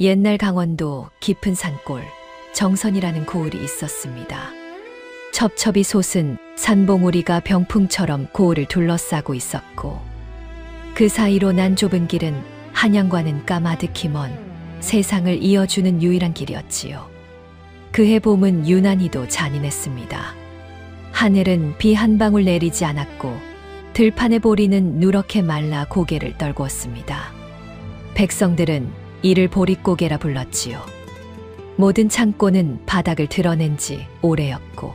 옛날 강원도 깊은 산골 정선이라는 고을이 있었습니다. 첩첩이 솟은 산봉우리가 병풍처럼 고을을 둘러싸고 있었고 그 사이로 난 좁은 길은 한양과는 까마득히 먼 세상을 이어주는 유일한 길이었지요. 그해 봄은 유난히도 잔인했습니다. 하늘은 비 한 방울 내리지 않았고 들판의 보리는 누렇게 말라 고개를 떨구었습니다. 백성들은 이를 보릿고개라 불렀지요. 모든 창고는 바닥을 드러낸 지 오래였고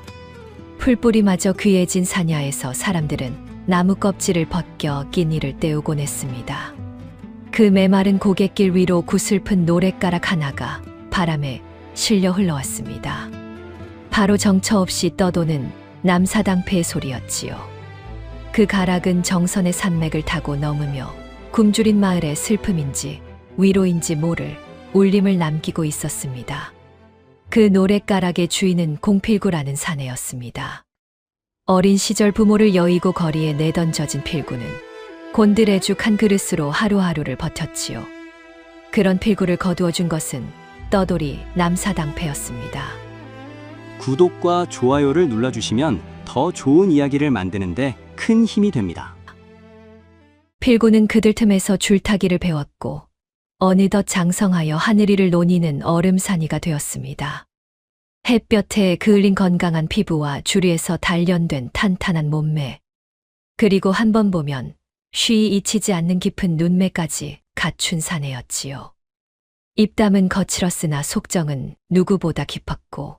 풀뿌리마저 귀해진 사냐에서 사람들은 나무 껍질을 벗겨 끼니를 때우곤 했습니다. 그 메마른 고갯길 위로 구슬픈 노랫가락 하나가 바람에 실려 흘러왔습니다. 바로 정처 없이 떠도는 남사당패의 소리였지요. 그 가락은 정선의 산맥을 타고 넘으며 굶주린 마을의 슬픔인지 위로인지 모를 울림을 남기고 있었습니다. 그 노랫가락의 주인은 공필구라는 사내였습니다. 어린 시절 부모를 여의고 거리에 내던져진 필구는 곤드레죽 한 그릇으로 하루하루를 버텼지요. 그런 필구를 거두어준 것은 떠돌이 남사당패였습니다. 구독과 좋아요를 눌러주시면 더 좋은 이야기를 만드는데 큰 힘이 됩니다. 필구는 그들 틈에서 줄타기를 배웠고 어느덧 장성하여 하늘위를 논이는 얼음산이가 되었습니다. 햇볕에 그을린 건강한 피부와 주리에서 단련된 탄탄한 몸매, 그리고 한 번 보면 쉬이 잊히지 않는 깊은 눈매까지 갖춘 사내였지요. 입담은 거칠었으나 속정은 누구보다 깊었고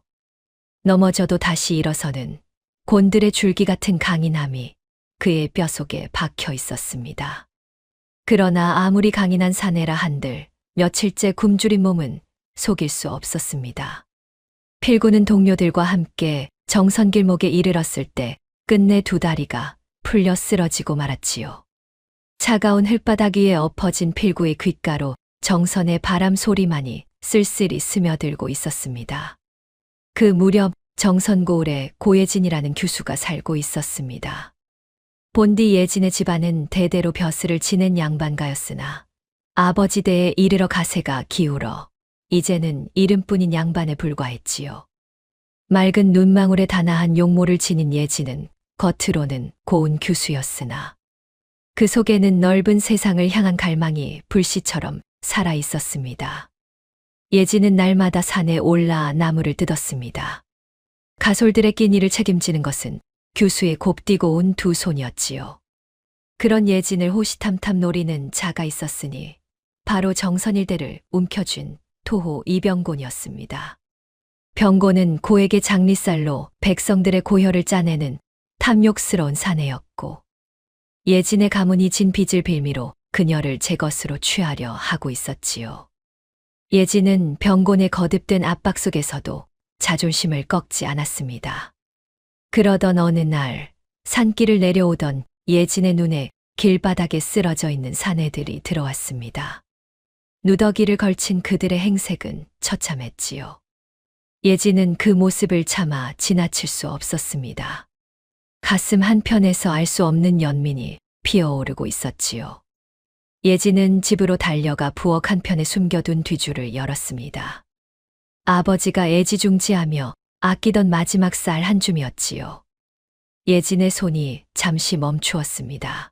넘어져도 다시 일어서는 곤들의 줄기 같은 강인함이 그의 뼈속에 박혀 있었습니다. 그러나 아무리 강인한 사내라 한들 며칠째 굶주린 몸은 속일 수 없었습니다. 필구는 동료들과 함께 정선길목에 이르렀을 때 끝내 두 다리가 풀려 쓰러지고 말았지요. 차가운 흙바닥 위에 엎어진 필구의 귓가로 정선의 바람 소리만이 쓸쓸히 스며들고 있었습니다. 그 무렵 정선고을에 고예진이라는 규수가 살고 있었습니다. 본디 예진의 집안은 대대로 벼슬을 지낸 양반가였으나 아버지 대에 이르러 가세가 기울어 이제는 이름뿐인 양반에 불과했지요. 맑은 눈망울에 단아한 용모를 지닌 예진은 겉으로는 고운 규수였으나 그 속에는 넓은 세상을 향한 갈망이 불씨처럼 살아 있었습니다. 예진은 날마다 산에 올라 나무를 뜯었습니다. 가솔들의 끼니를 책임지는 것은 규수의 곱디고 온 두 손이었지요. 그런 예진을 호시탐탐 노리는 자가 있었으니 바로 정선일대를 움켜쥔 토호 이병곤이었습니다. 병곤은 고에게 장리쌀로 백성들의 고혈을 짜내는 탐욕스러운 사내였고 예진의 가문이 진 빚을 빌미로 그녀를 제 것으로 취하려 하고 있었지요. 예진은 병곤의 거듭된 압박 속에서도 자존심을 꺾지 않았습니다. 그러던 어느 날 산길을 내려오던 예진의 눈에 길바닥에 쓰러져 있는 사내들이 들어왔습니다. 누더기를 걸친 그들의 행색은 처참했지요. 예진은 그 모습을 참아 지나칠 수 없었습니다. 가슴 한편에서 알 수 없는 연민이 피어오르고 있었지요. 예진은 집으로 달려가 부엌 한편에 숨겨둔 뒤줄을 열었습니다. 아버지가 애지중지하며 아끼던 마지막 쌀 한 줌이었지요. 예진의 손이 잠시 멈추었습니다.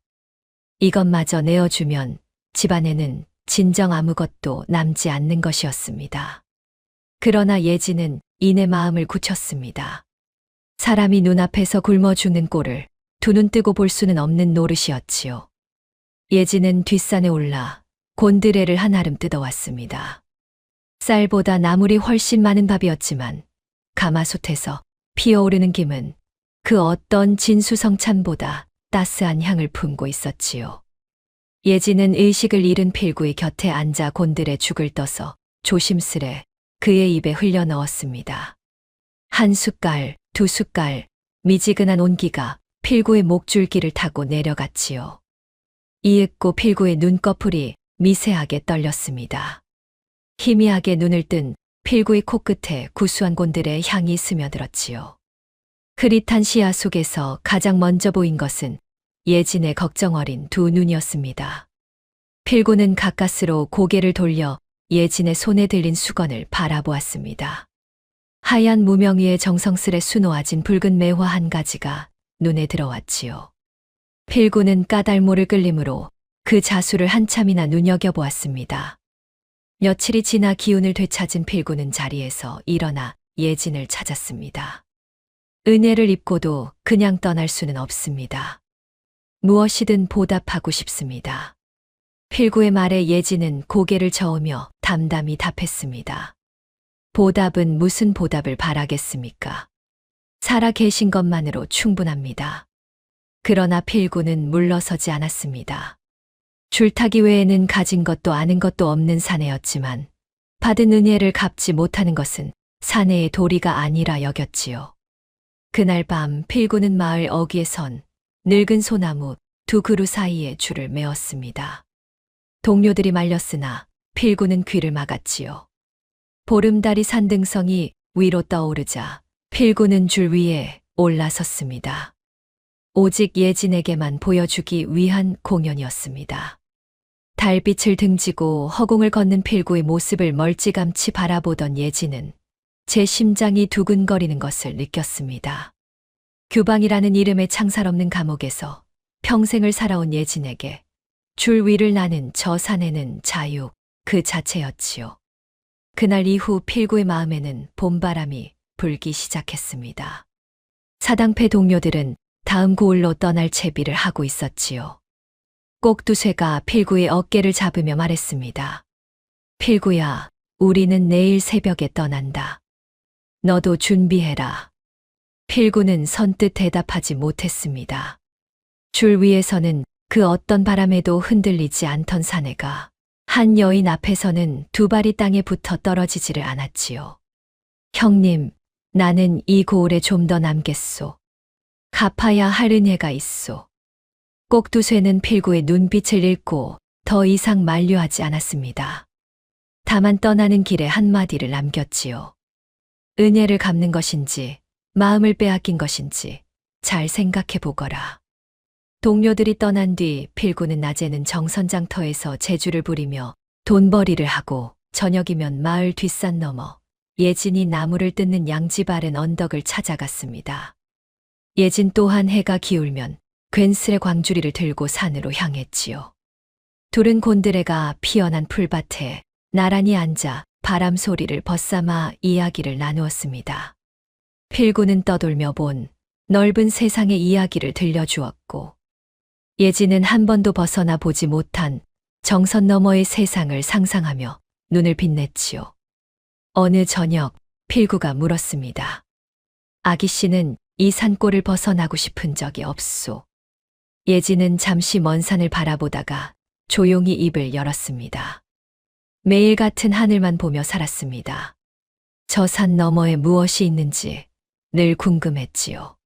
이것마저 내어주면 집안에는 진정 아무것도 남지 않는 것이었습니다. 그러나 예진은 이내 마음을 굳혔습니다. 사람이 눈앞에서 굶어 죽는 꼴을 두 눈 뜨고 볼 수는 없는 노릇이었지요. 예진은 뒷산에 올라 곤드레를 한아름 뜯어왔습니다. 쌀보다 나물이 훨씬 많은 밥이었지만 가마솥에서 피어오르는 김은 그 어떤 진수성찬보다 따스한 향을 품고 있었지요. 예진은 의식을 잃은 필구의 곁에 앉아 곤드레 죽을 떠서 조심스레 그의 입에 흘려 넣었습니다. 한 숟갈, 두 숟갈, 미지근한 온기가 필구의 목줄기를 타고 내려갔지요. 이윽고 필구의 눈꺼풀이 미세하게 떨렸습니다. 희미하게 눈을 뜬 필구의 코끝에 구수한 곤드레의 향이 스며들었지요. 흐릿한 시야 속에서 가장 먼저 보인 것은 예진의 걱정 어린 두 눈이었습니다. 필구는 가까스로 고개를 돌려 예진의 손에 들린 수건을 바라보았습니다. 하얀 무명 위에 정성스레 수놓아진 붉은 매화 한 가지가 눈에 들어왔지요. 필구는 까닭모를 끌림으로 그 자수를 한참이나 눈여겨보았습니다. 며칠이 지나 기운을 되찾은 필구는 자리에서 일어나 예진을 찾았습니다. 은혜를 입고도 그냥 떠날 수는 없습니다. 무엇이든 보답하고 싶습니다. 필구의 말에 예진은 고개를 저으며 담담히 답했습니다. 보답은 무슨 보답을 바라겠습니까? 살아 계신 것만으로 충분합니다. 그러나 필구는 물러서지 않았습니다. 줄타기 외에는 가진 것도 아는 것도 없는 사내였지만 받은 은혜를 갚지 못하는 것은 사내의 도리가 아니라 여겼지요. 그날 밤 필구는 마을 어귀에 선 늙은 소나무 두 그루 사이에 줄을 메었습니다. 동료들이 말렸으나 필구는 귀를 막았지요. 보름달이 산등성이 위로 떠오르자 필구는 줄 위에 올라섰습니다. 오직 예진에게만 보여주기 위한 공연이었습니다. 달빛을 등지고 허공을 걷는 필구의 모습을 멀찌감치 바라보던 예진은 제 심장이 두근거리는 것을 느꼈습니다. 규방이라는 이름의 창살 없는 감옥에서 평생을 살아온 예진에게 줄 위를 나는 저 사내는 자유 그 자체였지요. 그날 이후 필구의 마음에는 봄바람이 불기 시작했습니다. 사당패 동료들은 다음 고을로 떠날 채비를 하고 있었지요. 꼭두쇠가 필구의 어깨를 잡으며 말했습니다. 필구야, 우리는 내일 새벽에 떠난다. 너도 준비해라. 필구는 선뜻 대답하지 못했습니다. 줄 위에서는 그 어떤 바람에도 흔들리지 않던 사내가 한 여인 앞에서는 두 발이 땅에 붙어 떨어지지를 않았지요. 형님, 나는 이 고을에 좀 더 남겠소. 갚아야 할 은혜가 있소. 꼭두쇠는 필구의 눈빛을 읽고 더 이상 만류하지 않았습니다. 다만 떠나는 길에 한마디를 남겼지요. 은혜를 갚는 것인지 마음을 빼앗긴 것인지 잘 생각해 보거라. 동료들이 떠난 뒤 필구는 낮에는 정선장터에서 재주를 부리며 돈벌이를 하고 저녁이면 마을 뒷산 너머 예진이 나무를 뜯는 양지 바른 언덕을 찾아갔습니다. 예진 또한 해가 기울면 괜스레 광주리를 들고 산으로 향했지요. 둘은 곤드레가 피어난 풀밭에 나란히 앉아 바람 소리를 벗삼아 이야기를 나누었습니다. 필구는 떠돌며 본 넓은 세상의 이야기를 들려주었고 예진은 한 번도 벗어나 보지 못한 정선 너머의 세상을 상상하며 눈을 빛냈지요. 어느 저녁 필구가 물었습니다. 아기 씨는 이 산골을 벗어나고 싶은 적이 없소. 예진은 잠시 먼 산을 바라보다가 조용히 입을 열었습니다. 매일 같은 하늘만 보며 살았습니다. 저 산 너머에 무엇이 있는지 늘 궁금했지요.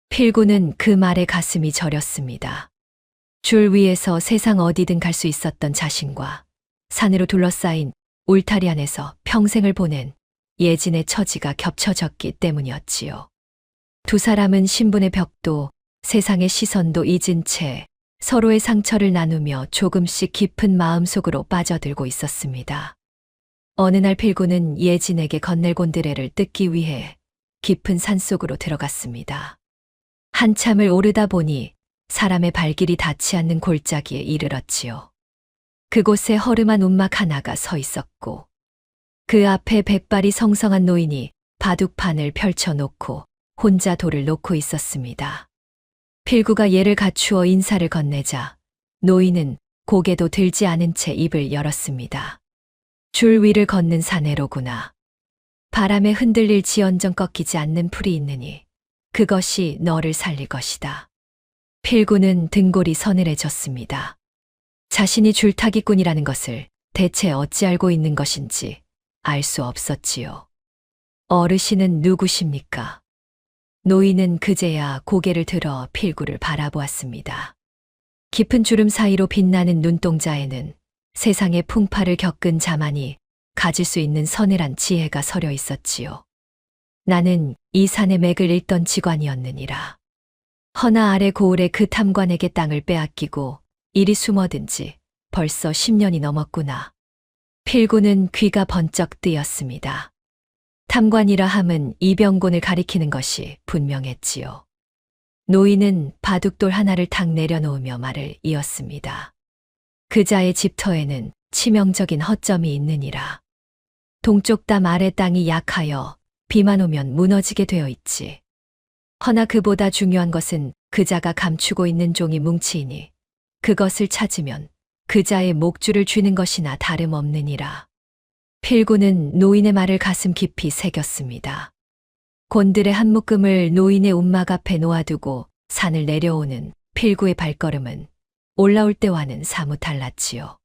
필구는 그 말에 가슴이 저렸습니다. 줄 위에서 세상 어디든 갈 수 있었던 자신과 산으로 둘러싸인 울타리 안에서 평생을 보낸 예진의 처지가 겹쳐졌기 때문이었지요. 두 사람은 신분의 벽도 세상의 시선도 잊은 채 서로의 상처를 나누며 조금씩 깊은 마음속으로 빠져들고 있었습니다. 어느 날 필구는 예진에게 건넬 곤드레를 뜯기 위해 깊은 산속으로 들어갔습니다. 한참을 오르다 보니 사람의 발길이 닿지 않는 골짜기에 이르렀지요. 그곳에 허름한 움막 하나가 서 있었고 그 앞에 백발이 성성한 노인이 바둑판을 펼쳐놓고 혼자 돌을 놓고 있었습니다. 필구가 예를 갖추어 인사를 건네자 노인은 고개도 들지 않은 채 입을 열었습니다. 줄 위를 걷는 사내로구나. 바람에 흔들릴지언정 꺾이지 않는 풀이 있느니 그것이 너를 살릴 것이다. 필구는 등골이 서늘해졌습니다. 자신이 줄타기꾼이라는 것을 대체 어찌 알고 있는 것인지 알 수 없었지요. 어르신은 누구십니까? 노인은 그제야 고개를 들어 필구를 바라보았습니다. 깊은 주름 사이로 빛나는 눈동자에는 세상의 풍파를 겪은 자만이 가질 수 있는 서늘한 지혜가 서려 있었지요. 나는 이 산의 맥을 읽던 직관이었느니라. 허나 아래 고을의 그 탐관에게 땅을 빼앗기고 이리 숨어든 지 벌써 10년이 넘었구나. 필구는 귀가 번쩍 뜨였습니다. 탐관이라 함은 이병곤을 가리키는 것이 분명했지요. 노인은 바둑돌 하나를 탁 내려놓으며 말을 이었습니다. 그자의 집터에는 치명적인 허점이 있느니라. 동쪽 담 아래 땅이 약하여 비만 오면 무너지게 되어 있지. 허나 그보다 중요한 것은 그자가 감추고 있는 종이 뭉치이니 그것을 찾으면 그자의 목줄을 쥐는 것이나 다름없느니라. 필구는 노인의 말을 가슴 깊이 새겼습니다. 곤들의 한 묶음을 노인의 움막 앞에 놓아두고 산을 내려오는 필구의 발걸음은 올라올 때와는 사뭇 달랐지요.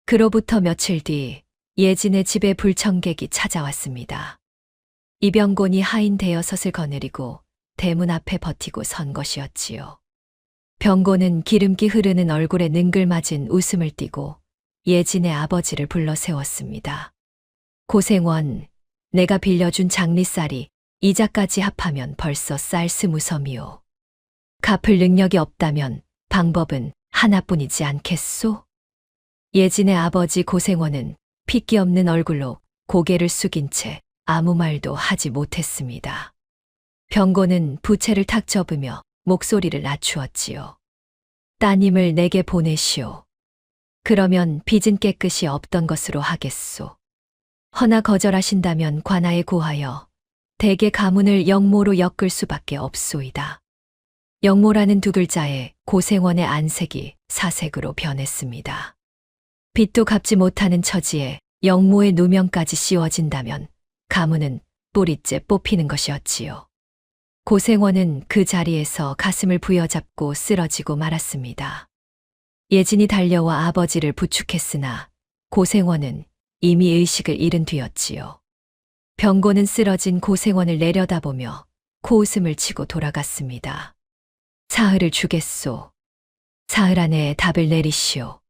그로부터 며칠 뒤 예진의 집에 불청객이 찾아왔습니다. 이병곤이 하인 대여섯을 거느리고 대문 앞에 버티고 선 것이었지요. 병곤은 기름기 흐르는 얼굴에 능글맞은 웃음을 띠고 예진의 아버지를 불러 세웠습니다. 고생원, 내가 빌려준 장리쌀이 이자까지 합하면 벌써 쌀 20섬이오. 갚을 능력이 없다면 방법은 하나뿐이지 않겠소? 예진의 아버지 고생원은 핏기 없는 얼굴로 고개를 숙인 채 아무 말도 하지 못했습니다. 병곤은 부채를 탁 접으며 목소리를 낮추었지요. 따님을 내게 보내시오. 그러면 빚은 깨끗이 없던 것으로 하겠소. 허나 거절하신다면 관아에 고하여 대개 가문을 영모로 엮을 수밖에 없소이다. 영모라는 두 글자에 고생원의 안색이 사색으로 변했습니다. 빚도 갚지 못하는 처지에 영모의 누명까지 씌워진다면 가문은 뿌리째 뽑히는 것이었지요. 고생원은 그 자리에서 가슴을 부여잡고 쓰러지고 말았습니다. 예진이 달려와 아버지를 부축했으나 고생원은 이미 의식을 잃은 뒤였지요. 병고는 쓰러진 고생원을 내려다보며 코웃음을 치고 돌아갔습니다. 사흘을 주겠소. 사흘 안에 답을 내리시오.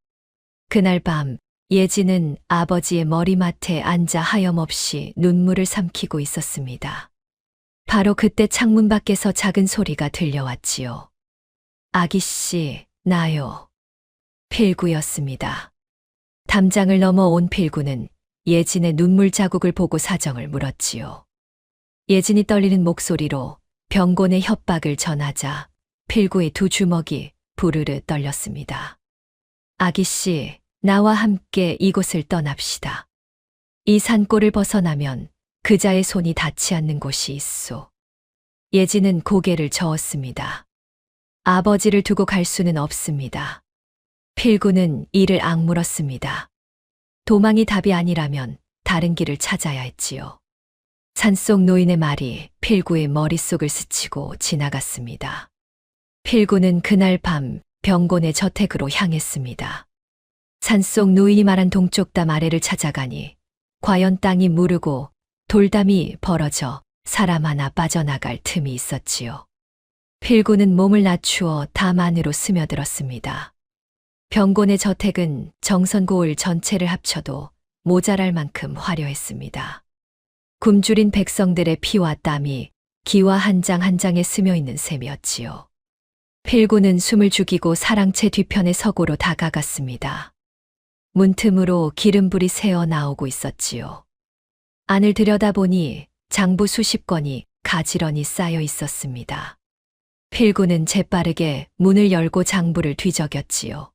그날 밤 예진은 아버지의 머리맡에 앉아 하염없이 눈물을 삼키고 있었습니다. 바로 그때 창문 밖에서 작은 소리가 들려왔지요. 아기씨, 나요. 필구였습니다. 담장을 넘어 온 필구는 예진의 눈물 자국을 보고 사정을 물었지요. 예진이 떨리는 목소리로 병곤의 협박을 전하자 필구의 두 주먹이 부르르 떨렸습니다. 아기씨, 나와 함께 이곳을 떠납시다. 이 산골을 벗어나면 그자의 손이 닿지 않는 곳이 있소. 예진은 고개를 저었습니다. 아버지를 두고 갈 수는 없습니다. 필구는 이를 악물었습니다. 도망이 답이 아니라면 다른 길을 찾아야 했지요. 산속 노인의 말이 필구의 머릿속을 스치고 지나갔습니다. 필구는 그날 밤 병곤의 저택으로 향했습니다. 산속 노인이 말한 동쪽 담 아래를 찾아가니 과연 땅이 무르고 돌담이 벌어져 사람 하나 빠져나갈 틈이 있었지요. 필구는 몸을 낮추어 담 안으로 스며들었습니다. 병곤의 저택은 정선고을 전체를 합쳐도 모자랄 만큼 화려했습니다. 굶주린 백성들의 피와 땀이 기와 한 장 한 장에 스며있는 셈이었지요. 필구는 숨을 죽이고 사랑채 뒤편의 서고로 다가갔습니다. 문틈으로 기름불이 새어 나오고 있었지요. 안을 들여다보니 장부 수십 건이 가지런히 쌓여 있었습니다. 필구는 재빠르게 문을 열고 장부를 뒤적였지요.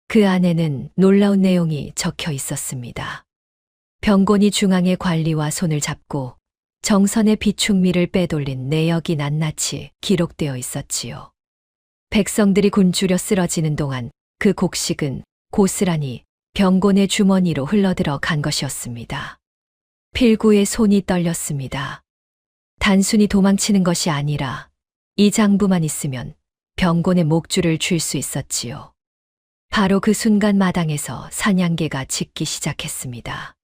그 안에는 놀라운 내용이 적혀 있었습니다. 병곤이 중앙의 관리와 손을 잡고 정선의 비축미를 빼돌린 내역이 낱낱이 기록되어 있었지요. 백성들이 굶주려 쓰러지는 동안 그 곡식은 고스란히 병곤의 주머니로 흘러들어 간 것이었습니다. 필구의 손이 떨렸습니다. 단순히 도망치는 것이 아니라 이 장부만 있으면 병곤의 목줄을 줄 수 있었지요. 바로 그 순간 마당에서 사냥개가 짖기 시작했습니다.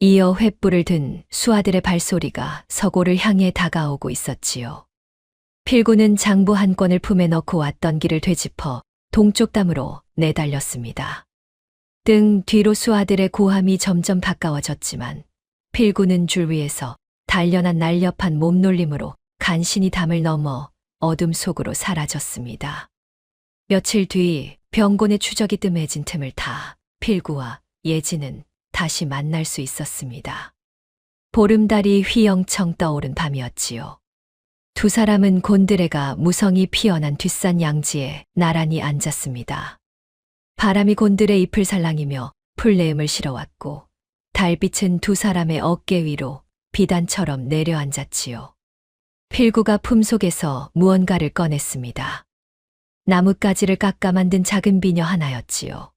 이어 횃불을 든 수하들의 발소리가 서고를 향해 다가오고 있었지요. 필구는 장부 한 권을 품에 넣고 왔던 길을 되짚어 동쪽 담으로 내달렸습니다. 등 뒤로 수하들의 고함이 점점 가까워졌지만 필구는 줄 위에서 단련한 날렵한 몸놀림으로 간신히 담을 넘어 어둠 속으로 사라졌습니다. 며칠 뒤 병곤의 추적이 뜸해진 틈을 타 필구와 예진은 다시 만날 수 있었습니다. 보름달이 휘영청 떠오른 밤이었지요. 두 사람은 곤드레가 무성히 피어난 뒷산 양지에 나란히 앉았습니다. 바람이 곤드레 잎을 살랑이며 풀내음을 실어왔고 달빛은 두 사람의 어깨 위로 비단처럼 내려앉았지요. 필구가 품속에서 무언가를 꺼냈습니다. 나뭇가지를 깎아 만든 작은 비녀 하나였지요.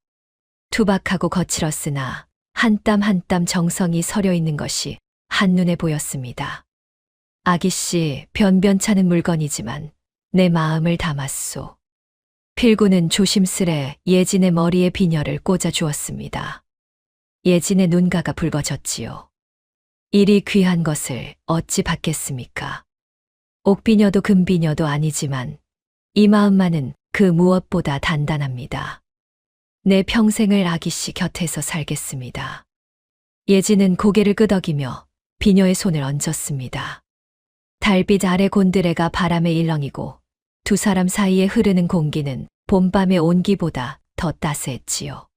투박하고 거칠었으나 한 땀 한 땀 정성이 서려 있는 것이 한눈에 보였습니다. 아기씨, 변변찮은 물건이지만 내 마음을 담았소. 필구는 조심스레 예진의 머리에 비녀를 꽂아 주었습니다. 예진의 눈가가 붉어졌지요. 이리 귀한 것을 어찌 받겠습니까? 옥비녀도 금비녀도 아니지만 이 마음만은 그 무엇보다 단단합니다. 내 평생을 아기씨 곁에서 살겠습니다. 예진은 고개를 끄덕이며 비녀의 손을 얹었습니다. 달빛 아래 곤드레가 바람에 일렁이고 두 사람 사이에 흐르는 공기는 봄밤의 온기보다 더 따스했지요.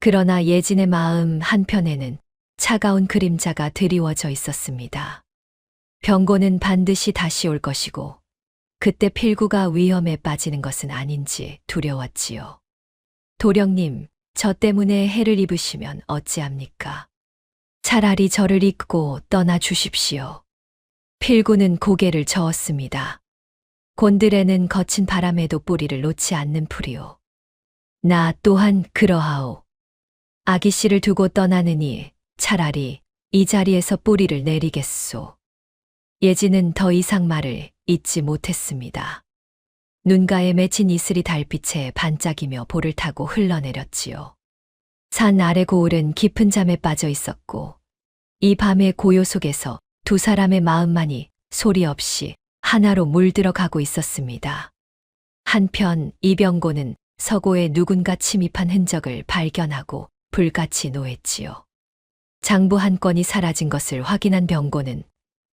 그러나 예진의 마음 한편에는 차가운 그림자가 드리워져 있었습니다. 병고는 반드시 다시 올 것이고 그때 필구가 위험에 빠지는 것은 아닌지 두려웠지요. 도령님, 저 때문에 해를 입으시면 어찌합니까? 차라리 저를 잊고 떠나 주십시오. 필구는 고개를 저었습니다. 곤드레는 거친 바람에도 뿌리를 놓지 않는 풀이요. 나 또한 그러하오. 아기씨를 두고 떠나느니 차라리 이 자리에서 뿌리를 내리겠소. 예진은 더 이상 말을 잇지 못했습니다. 눈가에 맺힌 이슬이 달빛에 반짝이며 볼을 타고 흘러내렸지요. 산 아래 고을은 깊은 잠에 빠져 있었고 이 밤의 고요 속에서 두 사람의 마음만이 소리 없이 하나로 물들어가고 있었습니다. 한편 이병고는 서고에 누군가 침입한 흔적을 발견하고 불같이 노했지요. 장부 한 건이 사라진 것을 확인한 병고는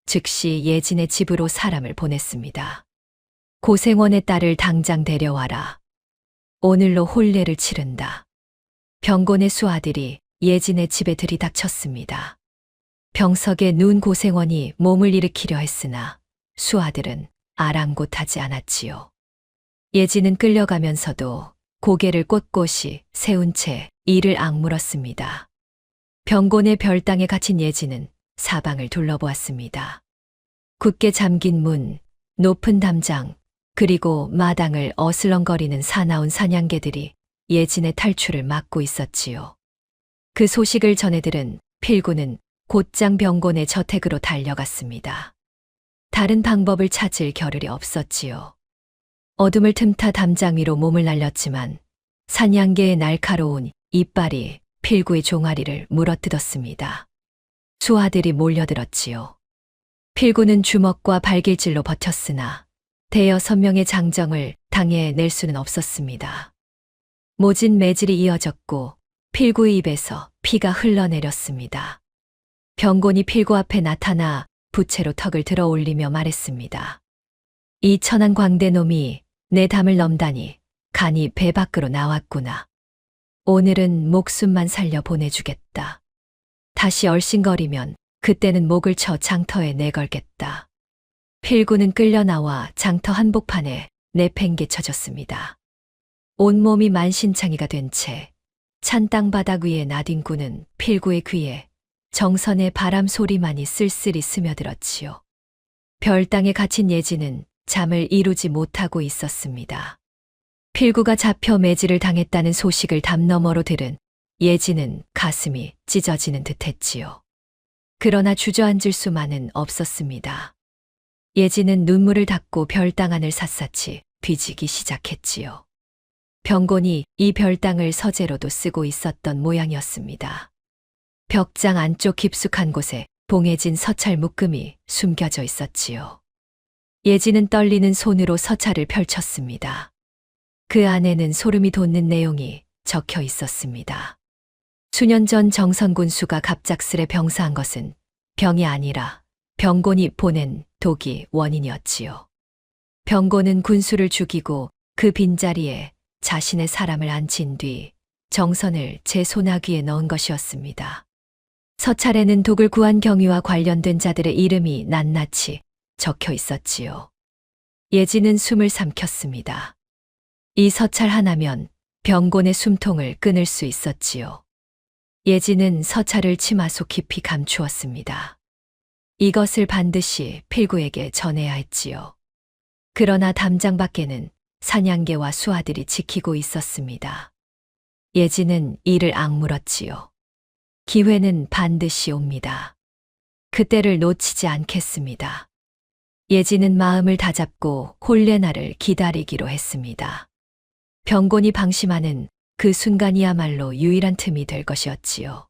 즉시 예진의 집으로 사람을 보냈습니다. 고생원의 딸을 당장 데려와라. 오늘로 혼례를 치른다. 병곤의 수아들이 예진의 집에 들이닥쳤습니다. 병석에 누운 고생원이 몸을 일으키려 했으나 수아들은 아랑곳하지 않았지요. 예진은 끌려가면서도 고개를 꼿꼿이 세운 채 이를 악물었습니다. 병곤의 별당에 갇힌 예진은 사방을 둘러보았습니다. 굳게 잠긴 문, 높은 담장, 그리고 마당을 어슬렁거리는 사나운 사냥개들이 예진의 탈출을 막고 있었지요. 그 소식을 전해들은 필구는 곧장 병곤의 저택으로 달려갔습니다. 다른 방법을 찾을 겨를이 없었지요. 어둠을 틈타 담장 위로 몸을 날렸지만 사냥개의 날카로운 이빨이 필구의 종아리를 물어뜯었습니다. 수아들이 몰려들었지요. 필구는 주먹과 발길질로 버텼으나 대여섯 명의 장정을 당해낼 수는 없었습니다. 모진 매질이 이어졌고 필구의 입에서 피가 흘러내렸습니다. 병곤이 필구 앞에 나타나 부채로 턱을 들어 올리며 말했습니다. 이 천한 광대놈이 내 담을 넘다니 간이 배 밖으로 나왔구나. 오늘은 목숨만 살려 보내주겠다. 다시 얼씬거리면 그때는 목을 쳐 장터에 내걸겠다. 필구는 끌려나와 장터 한복판에 내팽개쳐졌습니다. 온몸이 만신창이가 된 채 찬 땅바닥 위에 나뒹구는 필구의 귀에 정선의 바람 소리만이 쓸쓸히 스며들었지요. 별땅에 갇힌 예진은 잠을 이루지 못하고 있었습니다. 필구가 잡혀 매질을 당했다는 소식을 담 너머로 들은 예진은 가슴이 찢어지는 듯했지요. 그러나 주저앉을 수만은 없었습니다. 예진은 눈물을 닦고 별당 안을 샅샅이 뒤지기 시작했지요. 병곤이 이 별당을 서재로도 쓰고 있었던 모양이었습니다. 벽장 안쪽 깊숙한 곳에 봉해진 서찰 묶음이 숨겨져 있었지요. 예진은 떨리는 손으로 서찰을 펼쳤습니다. 그 안에는 소름이 돋는 내용이 적혀 있었습니다. 수년 전 정선군수가 갑작스레 병사한 것은 병이 아니라 병곤이 보낸 독이 원인이었지요. 병곤은 군수를 죽이고 그 빈자리에 자신의 사람을 앉힌 뒤 정선을 제 소나귀에 넣은 것이었습니다. 서찰에는 독을 구한 경위와 관련된 자들의 이름이 낱낱이 적혀 있었지요. 예진은 숨을 삼켰습니다. 이 서찰 하나면 병곤의 숨통을 끊을 수 있었지요. 예진은 서찰을 치마 속 깊이 감추었습니다. 이것을 반드시 필구에게 전해야 했지요. 그러나 담장 밖에는 사냥개와 수하들이 지키고 있었습니다. 예진은 이를 악물었지요. 기회는 반드시 옵니다. 그때를 놓치지 않겠습니다. 예진은 마음을 다잡고 홀레나를 기다리기로 했습니다. 병곤이 방심하는 그 순간이야말로 유일한 틈이 될 것이었지요.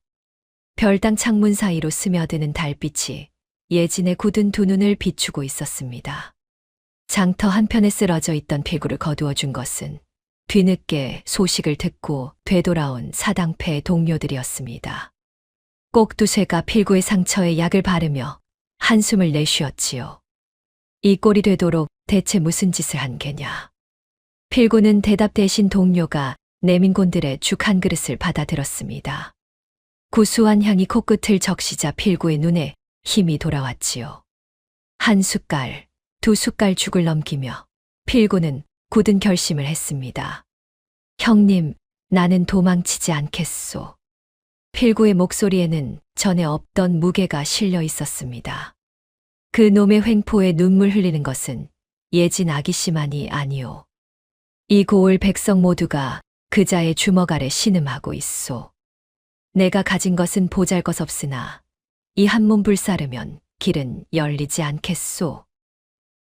별당 창문 사이로 스며드는 달빛이 예진의 굳은 두 눈을 비추고 있었습니다. 장터 한편에 쓰러져 있던 필구를 거두어 준 것은 뒤늦게 소식을 듣고 되돌아온 사당패 동료들이었습니다. 꼭두쇠가 필구의 상처에 약을 바르며 한숨을 내쉬었지요. 이 꼴이 되도록 대체 무슨 짓을 한 게냐. 필구는 대답 대신 동료가 내민 곤들의 죽 한 그릇을 받아들었습니다. 구수한 향이 코끝을 적시자 필구의 눈에 힘이 돌아왔지요. 한 숟갈, 두 숟갈 죽을 넘기며 필구는 굳은 결심을 했습니다. 형님, 나는 도망치지 않겠소. 필구의 목소리에는 전에 없던 무게가 실려 있었습니다. 그 놈의 횡포에 눈물 흘리는 것은 예진 아기씨만이 아니오. 이 고을 백성 모두가 그자의 주먹 아래 신음하고 있소. 내가 가진 것은 보잘것없으나 이 한 몸 불사르면 길은 열리지 않겠소.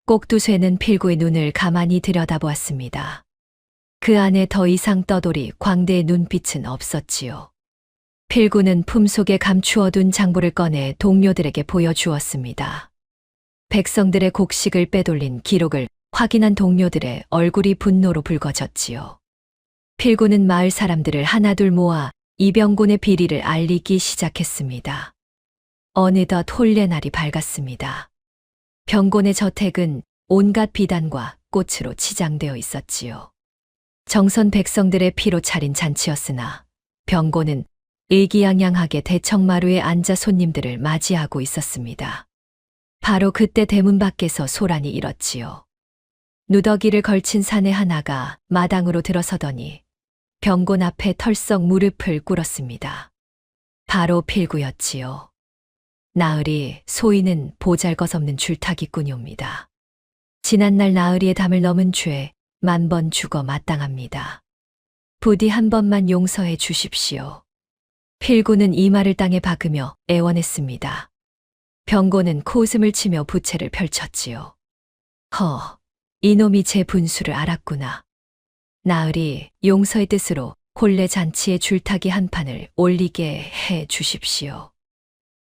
꼭두쇠는 필구의 눈을 가만히 들여다보았습니다. 그 안에 더 이상 떠돌이 광대의 눈빛은 없었지요. 필구는 품속에 감추어둔 장부를 꺼내 동료들에게 보여주었습니다. 백성들의 곡식을 빼돌린 기록을 확인한 동료들의 얼굴이 분노로 붉어졌지요. 필구는 마을 사람들을 하나둘 모아 이병곤의 비리를 알리기 시작했습니다. 어느덧 홀레날이 밝았습니다. 병곤의 저택은 온갖 비단과 꽃으로 치장되어 있었지요. 정선 백성들의 피로 차린 잔치였으나 병곤은 의기양양하게 대청마루에 앉아 손님들을 맞이하고 있었습니다. 바로 그때 대문 밖에서 소란이 일었지요. 누더기를 걸친 사내 하나가 마당으로 들어서더니 병곤 앞에 털썩 무릎을 꿇었습니다. 바로 필구였지요. 나으리 소인은 보잘것없는 줄타기꾼이옵니다. 지난날 나으리의 담을 넘은 죄 만번 죽어 마땅합니다. 부디 한 번만 용서해 주십시오. 필구는 이마를 땅에 박으며 애원했습니다. 병곤은 코웃음을 치며 부채를 펼쳤지요. 이놈이 제 분수를 알았구나. 나으리 용서의 뜻으로 홀레 잔치에 줄타기 한 판을 올리게 해 주십시오.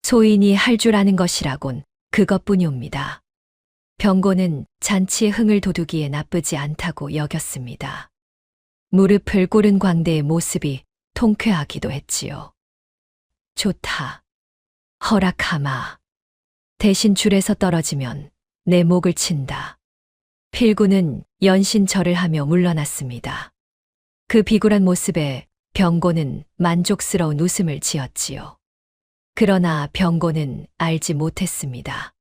소인이 할 줄 아는 것이라곤 그것뿐이옵니다. 병곤은 잔치의 흥을 돋우기에 나쁘지 않다고 여겼습니다. 무릎을 꿇은 광대의 모습이 통쾌하기도 했지요. 좋다. 허락하마. 대신 줄에서 떨어지면 내 목을 친다. 필구는 연신절을 하며 물러났습니다. 그 비굴한 모습에 병곤은 만족스러운 웃음을 지었지요. 그러나 병곤은 알지 못했습니다.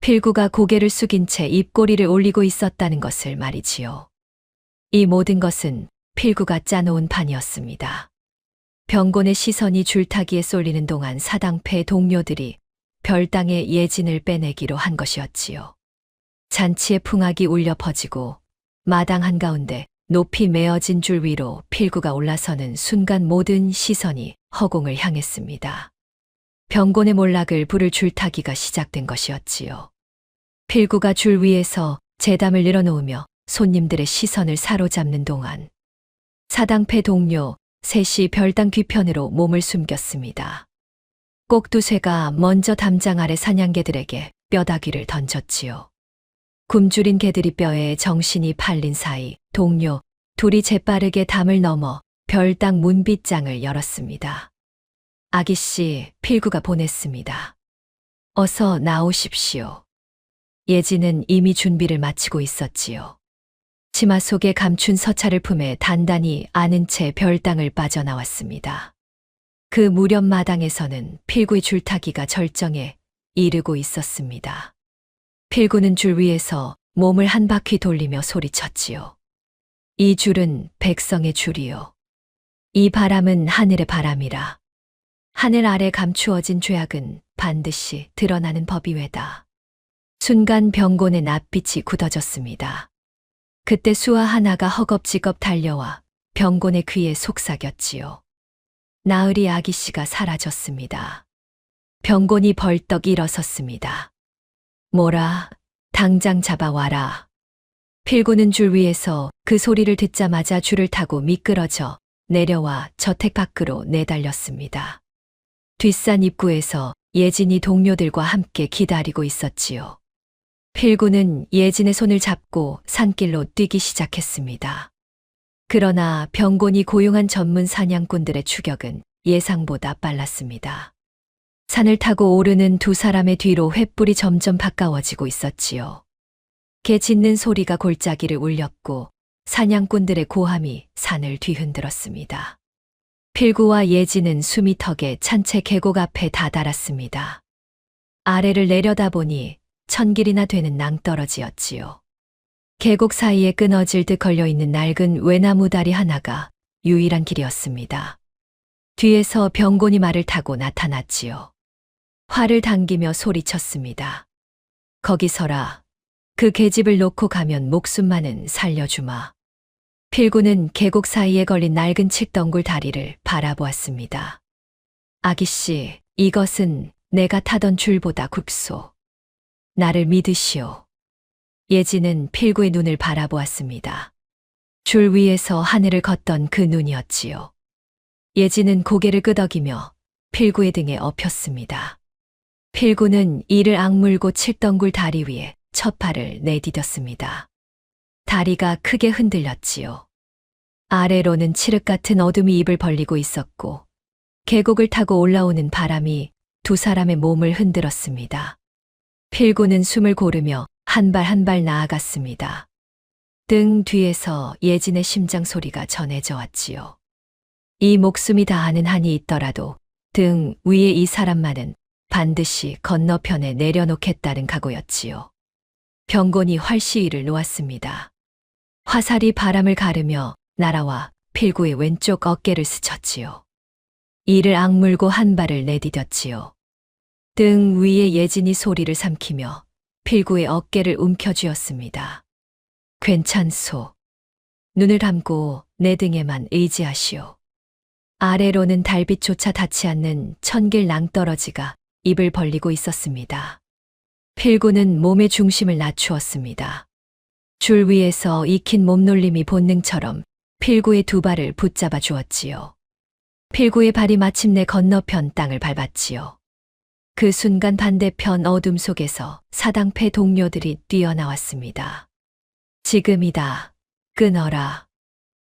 필구가 고개를 숙인 채 입꼬리를 올리고 있었다는 것을 말이지요. 이 모든 것은 필구가 짜놓은 판이었습니다. 병곤의 시선이 줄타기에 쏠리는 동안 사당패 동료들이 별당의 예진을 빼내기로 한 것이었지요. 잔치의 풍악이 울려 퍼지고 마당 한가운데 높이 메어진 줄 위로 필구가 올라서는 순간 모든 시선이 허공을 향했습니다. 병곤의 몰락을 부를 줄타기가 시작된 것이었지요. 필구가 줄 위에서 재담을 늘어놓으며 손님들의 시선을 사로잡는 동안 사당패 동료 셋이 별당 뒤편으로 몸을 숨겼습니다. 꼭두쇠가 먼저 담장 아래 사냥개들에게 뼈다귀를 던졌지요. 굶주린 개들이 뼈에 정신이 팔린 사이 동료 둘이 재빠르게 담을 넘어 별당 문빗장을 열었습니다. 아기씨, 필구가 보냈습니다. 어서 나오십시오. 예진은 이미 준비를 마치고 있었지요. 치마 속에 감춘 서찰을 품에 단단히 안은 채 별당을 빠져나왔습니다. 그 무렵 마당에서는 필구의 줄타기가 절정에 이르고 있었습니다. 필구는 줄 위에서 몸을 한 바퀴 돌리며 소리쳤지요. 이 줄은 백성의 줄이요. 이 바람은 하늘의 바람이라. 하늘 아래 감추어진 죄악은 반드시 드러나는 법이외다. 순간 병곤의 낯빛이 굳어졌습니다. 그때 수아 하나가 허겁지겁 달려와 병곤의 귀에 속삭였지요. 나으리 아기씨가 사라졌습니다. 병곤이 벌떡 일어섰습니다. 뭐라, 당장 잡아와라. 필구는 줄 위에서 그 소리를 듣자마자 줄을 타고 미끄러져 내려와 저택 밖으로 내달렸습니다. 뒷산 입구에서 예진이 동료들과 함께 기다리고 있었지요. 필구는 예진의 손을 잡고 산길로 뛰기 시작했습니다. 그러나 병곤이 고용한 전문 사냥꾼들의 추격은 예상보다 빨랐습니다. 산을 타고 오르는 두 사람의 뒤로 횃불이 점점 가까워지고 있었지요. 개 짖는 소리가 골짜기를 울렸고 사냥꾼들의 고함이 산을 뒤흔들었습니다. 필구와 예진은 숨이 턱에 찬 채 계곡 앞에 다다랐습니다. 아래를 내려다보니 1000길이나 되는 낭떠러지였지요. 계곡 사이에 끊어질 듯 걸려있는 낡은 외나무 다리 하나가 유일한 길이었습니다. 뒤에서 병곤이 말을 타고 나타났지요. 활을 당기며 소리쳤습니다. 거기 서라. 그 계집을 놓고 가면 목숨만은 살려주마. 필구는 계곡 사이에 걸린 낡은 칡덩굴 다리를 바라보았습니다. 아기씨, 이것은 내가 타던 줄보다 굵소. 나를 믿으시오. 예진은 필구의 눈을 바라보았습니다. 줄 위에서 하늘을 걷던 그 눈이었지요. 예진은 고개를 끄덕이며 필구의 등에 엎였습니다. 필구는 이를 악물고 칡덩굴 다리 위에 첫 발을 내디뎠습니다. 다리가 크게 흔들렸지요. 아래로는 칠흑 같은 어둠이 입을 벌리고 있었고 계곡을 타고 올라오는 바람이 두 사람의 몸을 흔들었습니다. 필구는 숨을 고르며 한 발 한 발 나아갔습니다. 등 뒤에서 예진의 심장 소리가 전해져 왔지요. 이 목숨이 다하는 한이 있더라도 등 위에 이 사람만은 반드시 건너편에 내려놓겠다는 각오였지요. 병곤이 활시위를 놓았습니다. 화살이 바람을 가르며 날아와 필구의 왼쪽 어깨를 스쳤지요. 이를 악물고 한 발을 내디뎠지요. 등 위에 예진이 소리를 삼키며 필구의 어깨를 움켜쥐었습니다. 괜찮소. 눈을 감고 내 등에만 의지하시오. 아래로는 달빛조차 닿지 않는 1000길 낭떠러지가 입을 벌리고 있었습니다. 필구는 몸의 중심을 낮추었습니다. 줄 위에서 익힌 몸놀림이 본능처럼 필구의 두 발을 붙잡아 주었지요. 필구의 발이 마침내 건너편 땅을 밟았지요. 그 순간 반대편 어둠 속에서 사당패 동료들이 뛰어나왔습니다. 지금이다. 끊어라.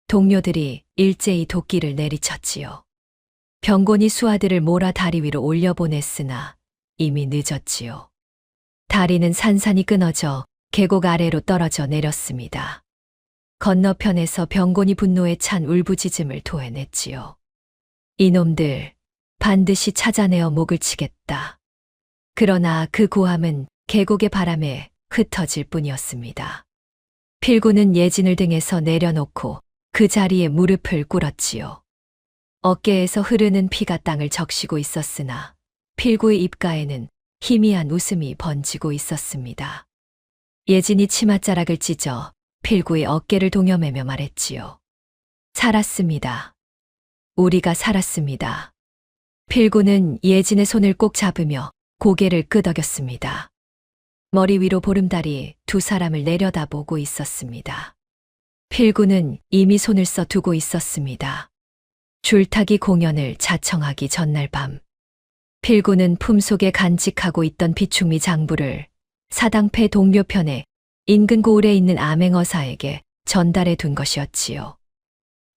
동료들이 일제히 도끼를 내리쳤지요. 병곤이 수하들을 몰아 다리 위로 올려보냈으나 이미 늦었지요. 다리는 산산이 끊어져 계곡 아래로 떨어져 내렸습니다. 건너편에서 병곤이 분노에 찬 울부짖음을 토해냈지요. 이놈들, 반드시 찾아내어 목을 치겠다. 그러나 그 고함은 계곡의 바람에 흩어질 뿐이었습니다. 필구는 예진을 등에서 내려놓고 그 자리에 무릎을 꿇었지요. 어깨에서 흐르는 피가 땅을 적시고 있었으나 필구의 입가에는 희미한 웃음이 번지고 있었습니다. 예진이 치맛자락을 찢어 필구의 어깨를 동여매며 말했지요. 살았습니다. 우리가 살았습니다. 필구는 예진의 손을 꼭 잡으며 고개를 끄덕였습니다. 머리 위로 보름달이 두 사람을 내려다보고 있었습니다. 필구는 이미 손을 써두고 있었습니다. 줄타기 공연을 자청하기 전날 밤, 필구는 품속에 간직하고 있던 비축미 장부를 사당패 동료편에 인근 고을에 있는 암행어사에게 전달해 둔 것이었지요.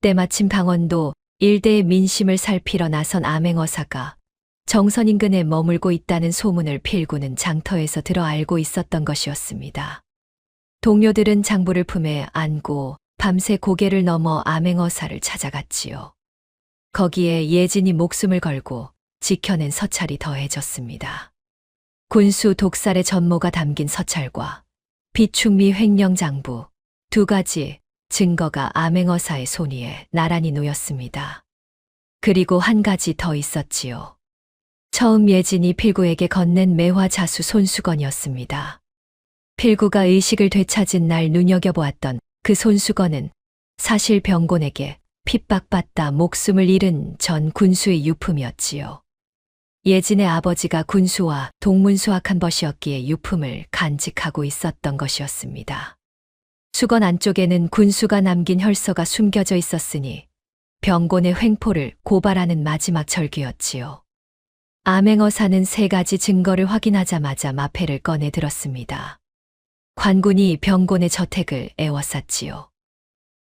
때마침 강원도 일대의 민심을 살피러 나선 암행어사가 정선 인근에 머물고 있다는 소문을 필구는 장터에서 들어 알고 있었던 것이었습니다. 동료들은 장부를 품에 안고 밤새 고개를 넘어 암행어사를 찾아갔지요. 거기에 예진이 목숨을 걸고 지켜낸 서찰이 더해졌습니다. 군수 독살의 전모가 담긴 서찰과 비축미 횡령장부 두 가지 증거가 암행어사의 손 위에 나란히 놓였습니다. 그리고 한 가지 더 있었지요. 처음 예진이 필구에게 건넨 매화자수 손수건이었습니다. 필구가 의식을 되찾은 날 눈여겨보았던 그 손수건은 사실 병곤에게 핍박받다 목숨을 잃은 전 군수의 유품이었지요. 예진의 아버지가 군수와 동문수학한 것이었기에 유품을 간직하고 있었던 것이었습니다. 수건 안쪽에는 군수가 남긴 혈서가 숨겨져 있었으니 병곤의 횡포를 고발하는 마지막 절규였지요. 암행어사는 세 가지 증거를 확인하자마자 마패를 꺼내 들었습니다. 관군이 병곤의 저택을 에워쌌지요.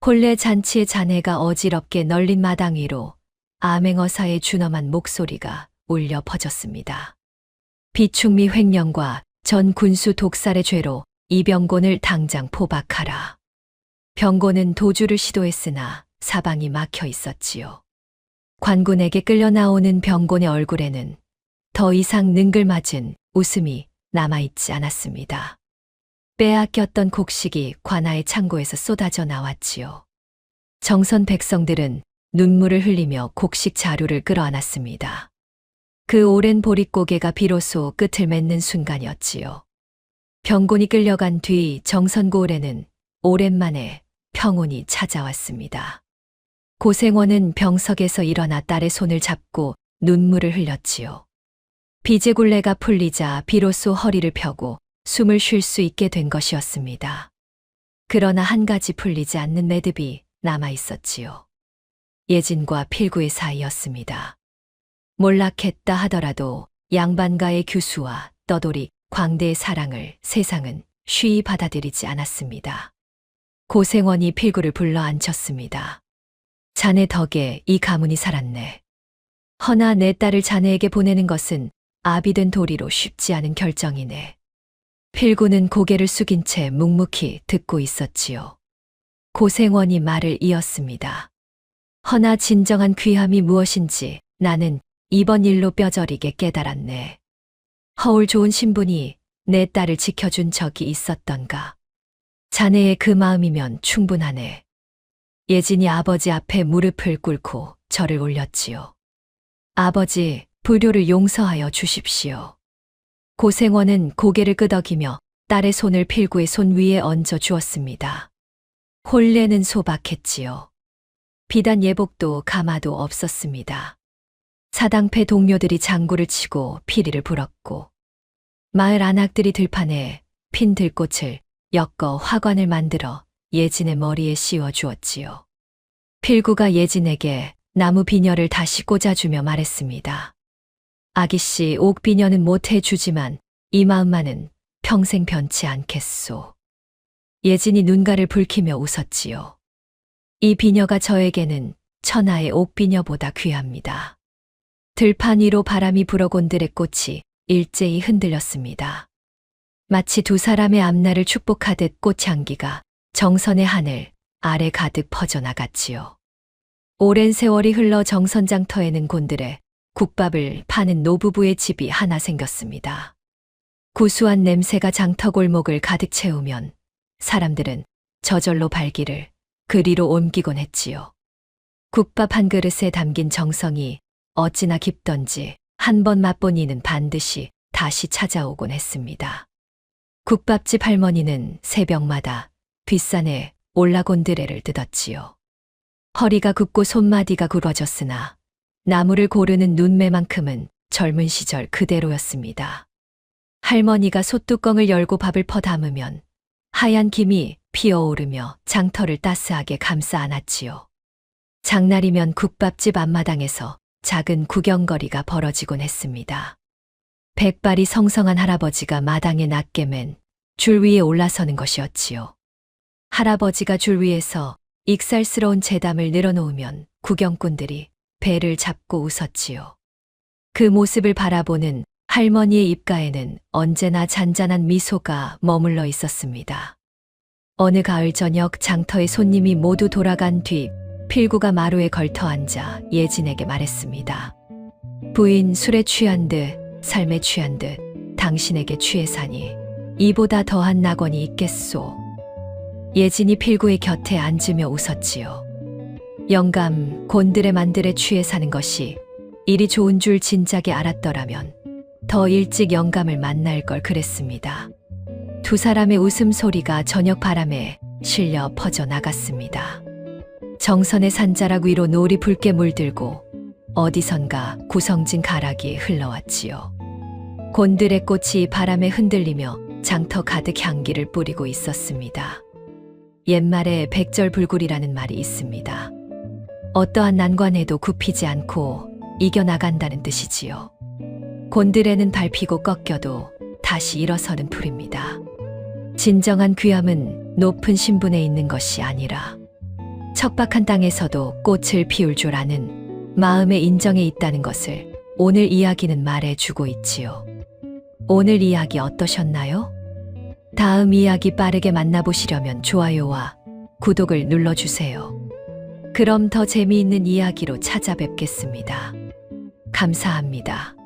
혼례 잔치의 잔해가 어지럽게 널린 마당 위로 암행어사의 준엄한 목소리가 울려 퍼졌습니다. 비축미 횡령과 전 군수 독살의 죄로 이 병곤을 당장 포박하라. 병곤은 도주를 시도했으나 사방이 막혀 있었지요. 관군에게 끌려 나오는 병곤의 얼굴에는 더 이상 능글맞은 웃음이 남아있지 않았습니다. 빼앗겼던 곡식이 관아의 창고에서 쏟아져 나왔지요. 정선 백성들은 눈물을 흘리며 곡식 자루를 끌어안았습니다. 그 오랜 보릿고개가 비로소 끝을 맺는 순간이었지요. 병곤이 끌려간 뒤 정선고을에는 오랜만에 평온이 찾아왔습니다. 고생원은 병석에서 일어나 딸의 손을 잡고 눈물을 흘렸지요. 비제굴레가 풀리자 비로소 허리를 펴고 숨을 쉴 수 있게 된 것이었습니다. 그러나 한 가지 풀리지 않는 매듭이 남아 있었지요. 예진과 필구의 사이였습니다. 몰락했다 하더라도 양반가의 규수와 떠돌이 광대의 사랑을 세상은 쉬이 받아들이지 않았습니다. 고생원이 필구를 불러 앉혔습니다. 자네 덕에 이 가문이 살았네. 허나 내 딸을 자네에게 보내는 것은 아비된 도리로 쉽지 않은 결정이네. 필구는 고개를 숙인 채 묵묵히 듣고 있었지요. 고생원이 말을 이었습니다. 허나 진정한 귀함이 무엇인지 나는 이번 일로 뼈저리게 깨달았네. 허울 좋은 신분이 내 딸을 지켜준 적이 있었던가. 자네의 그 마음이면 충분하네. 예진이 아버지 앞에 무릎을 꿇고 절을 올렸지요. 아버지, 불효를 용서하여 주십시오. 고생원은 고개를 끄덕이며 딸의 손을 필구의 손 위에 얹어 주었습니다. 혼례는 소박했지요. 비단 예복도 가마도 없었습니다. 사당패 동료들이 장구를 치고 피리를 불었고 마을 안악들이 들판에 핀 들꽃을 엮어 화관을 만들어 예진의 머리에 씌워 주었지요. 필구가 예진에게 나무 비녀를 다시 꽂아주며 말했습니다. 아기씨 옥비녀는 못해주지만 이 마음만은 평생 변치 않겠소. 예진이 눈가를 붉히며 웃었지요. 이 비녀가 저에게는 천하의 옥비녀보다 귀합니다. 들판 위로 바람이 불어곤들의 꽃이 일제히 흔들렸습니다. 마치 두 사람의 앞날을 축복하듯 꽃향기가 정선의 하늘 아래 가득 퍼져나갔지요. 오랜 세월이 흘러 정선장터에는 곤들에 국밥을 파는 노부부의 집이 하나 생겼습니다. 구수한 냄새가 장터 골목을 가득 채우면 사람들은 저절로 발길을 그리로 옮기곤 했지요. 국밥 한 그릇에 담긴 정성이 어찌나 깊던지 한 번 맛본 이는 반드시 다시 찾아오곤 했습니다. 국밥집 할머니는 새벽마다 뒷산에 올라곤드레를 뜯었지요. 허리가 굽고 손마디가 굽어졌으나 나무를 고르는 눈매만큼은 젊은 시절 그대로였습니다. 할머니가 솥뚜껑을 열고 밥을 퍼 담으면 하얀 김이 피어오르며 장터를 따스하게 감싸 안았지요. 장날이면 국밥집 앞마당에서 작은 구경거리가 벌어지곤 했습니다. 백발이 성성한 할아버지가 마당에 낮게 맨 줄 위에 올라서는 것이었지요. 할아버지가 줄 위에서 익살스러운 재담을 늘어놓으면 구경꾼들이 배를 잡고 웃었지요. 그 모습을 바라보는 할머니의 입가에는 언제나 잔잔한 미소가 머물러 있었습니다. 어느 가을 저녁 장터의 손님이 모두 돌아간 뒤 필구가 마루에 걸터 앉아 예진에게 말했습니다. 부인 술에 취한 듯 삶에 취한 듯 당신에게 취해 사니 이보다 더한 낙원이 있겠소. 예진이 필구의 곁에 앉으며 웃었지요. 영감, 곤드레 만드레 취해 사는 것이 일이 좋은 줄 진작에 알았더라면 더 일찍 영감을 만날 걸 그랬습니다. 두 사람의 웃음소리가 저녁 바람에 실려 퍼져나갔습니다. 정선의 산자락 위로 노을이 붉게 물들고 어디선가 구성진 가락이 흘러왔지요. 곤드레 꽃이 바람에 흔들리며 장터 가득 향기를 뿌리고 있었습니다. 옛말에 백절불굴이라는 말이 있습니다. 어떠한 난관에도 굽히지 않고 이겨나간다는 뜻이지요. 곤드레는 밟히고 꺾여도 다시 일어서는 풀입니다. 진정한 귀함은 높은 신분에 있는 것이 아니라 척박한 땅에서도 꽃을 피울 줄 아는 마음의 인정에 있다는 것을 오늘 이야기는 말해주고 있지요. 오늘 이야기 어떠셨나요? 다음 이야기 빠르게 만나보시려면 좋아요와 구독을 눌러주세요. 그럼 더 재미있는 이야기로 찾아뵙겠습니다. 감사합니다.